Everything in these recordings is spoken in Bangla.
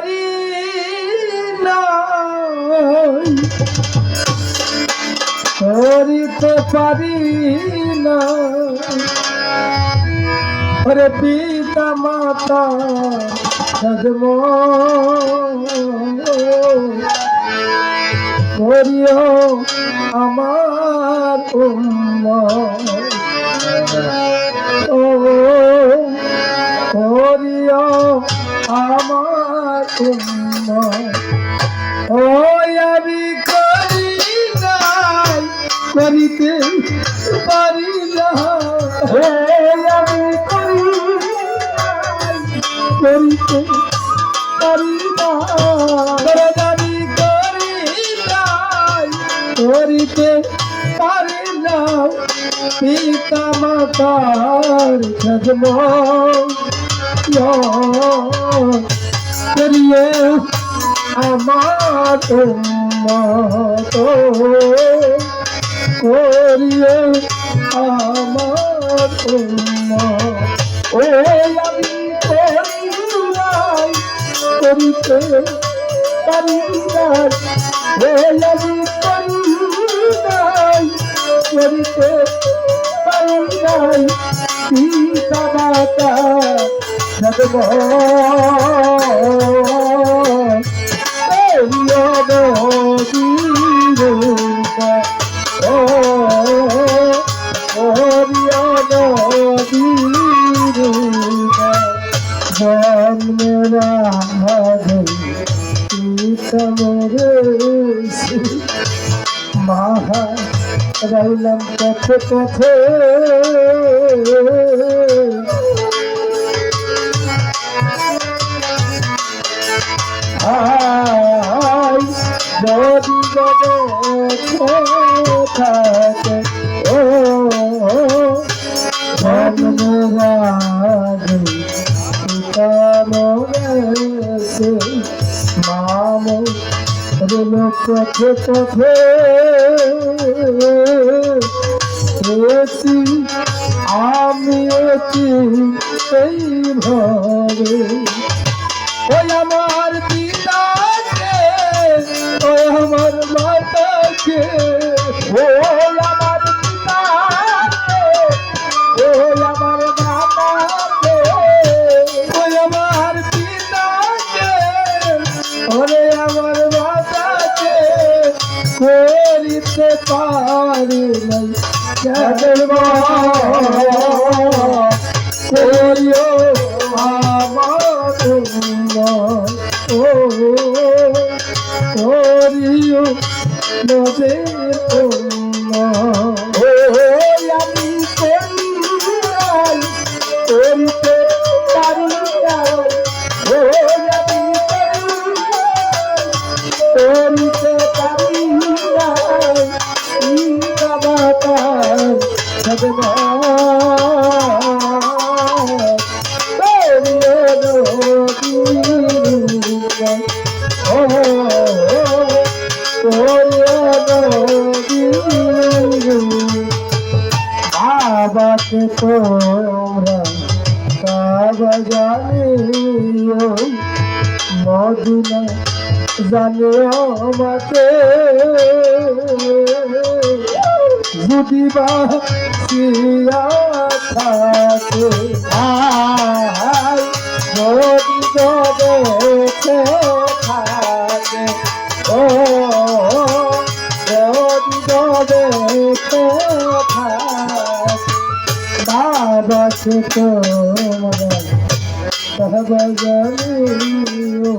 পারি না, করিতে পারি না। ওরে পিতা মাতা জন্ম করিও আমার উম্মত, ও করিও আমার উম্মত। ও আমি করি নাই, করিতে পারি না। আমি করি নাই, করিতে পারি না। আমি করি নাই, করিতে পারি না। পিতা মাতার জন্ম করিয়ে আমার উম্মত, করিয়ে আমার উম্মত। ও আমি করি নাই, করিতে পারি নাই। ও আমি করি নাই, করিতে পারি নাই। পিতা মাতা জন্ম মাহা রইলাম পথে পথে, যদি থাকে ও মাম রইল পথে পথে, আমি এই ভাবে। ওই আমার পিতাকে, ওই আমার মাতাকে, ওই আমার পিতাকে, ওই আমার মাতাকে, ওই আমার পিতাকে, ওরে আমার মাতাকে করিতে পারি নাই। করিও আমার উম্মত, ও করিও নবীর উম্মত। ও আমি করি নাই, করিতে পারি নাই। ও আমি করি নাই, করিতে পারি নাই। পিতা মাতার জন্ম বাবাকে তোমরা কাবা জানিও, মদিনা জানিও আমাকে। যদি বা সিয়া থাকে যদি দেখে থাকে, ও যদি দেখে থাকে বাবাকে তোমরা কাবা জানিও,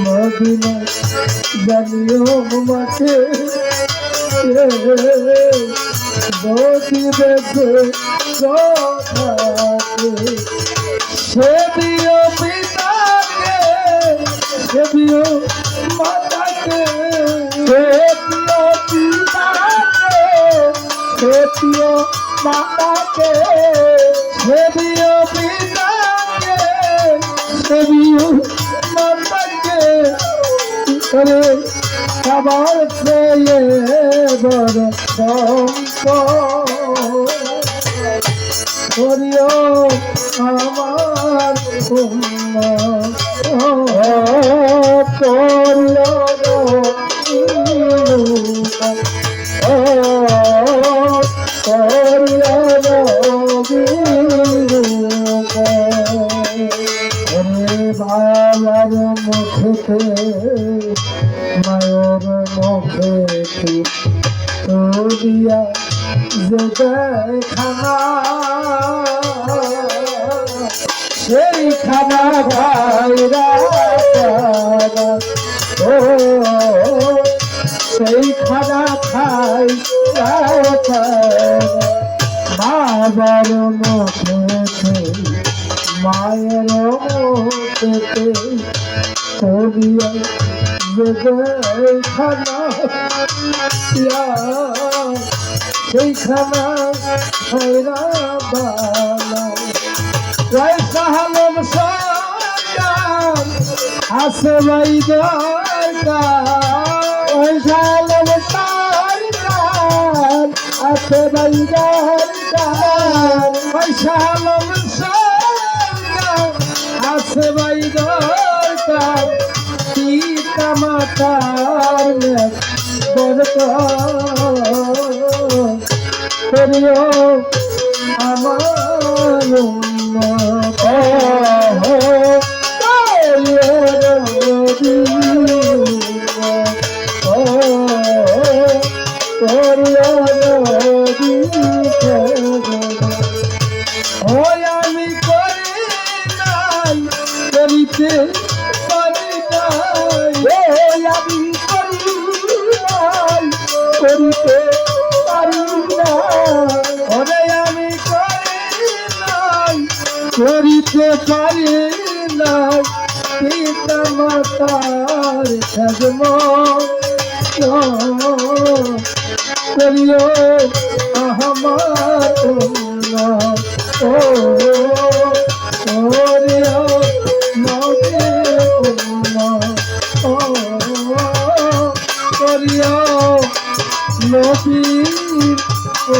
মদিনা জানিও আমাকে। যদি দেখে সে দিও পিতাকে, সে দিও মাতাকে, সে দিও পিতাকে, সে দিও মাতাকে, সে দিও পিতাকে, সে দিও মাতাকে। করে সবার চেয়ে বড় সম্পদ করিও আমার বাবার মুখেতে মায়ের মুখেতে দিয়া যে খানা সেই খানা ভাইরা ও সেই খানা খাই বাবার মুখেতে মায়ের মুখেতে দিয়া যে খানা সেই খানা খাইরা বালা পয়সা হলম সরকার আছে ভাই দরকার পয়সা হলম সরকার আছে ভাই দরকার পয়সা হলম সরকার আছে ভাই দরকার পিতা মাতার দরকার করিও আমার আমি করি নাই করিতে পারি নাই আমি করি নাই করিতে পারি না আমি করি নাই করিতে পারি নাই পিতা মাতার সাজম করিও আমার ও করিও নবে করিও নবীর ও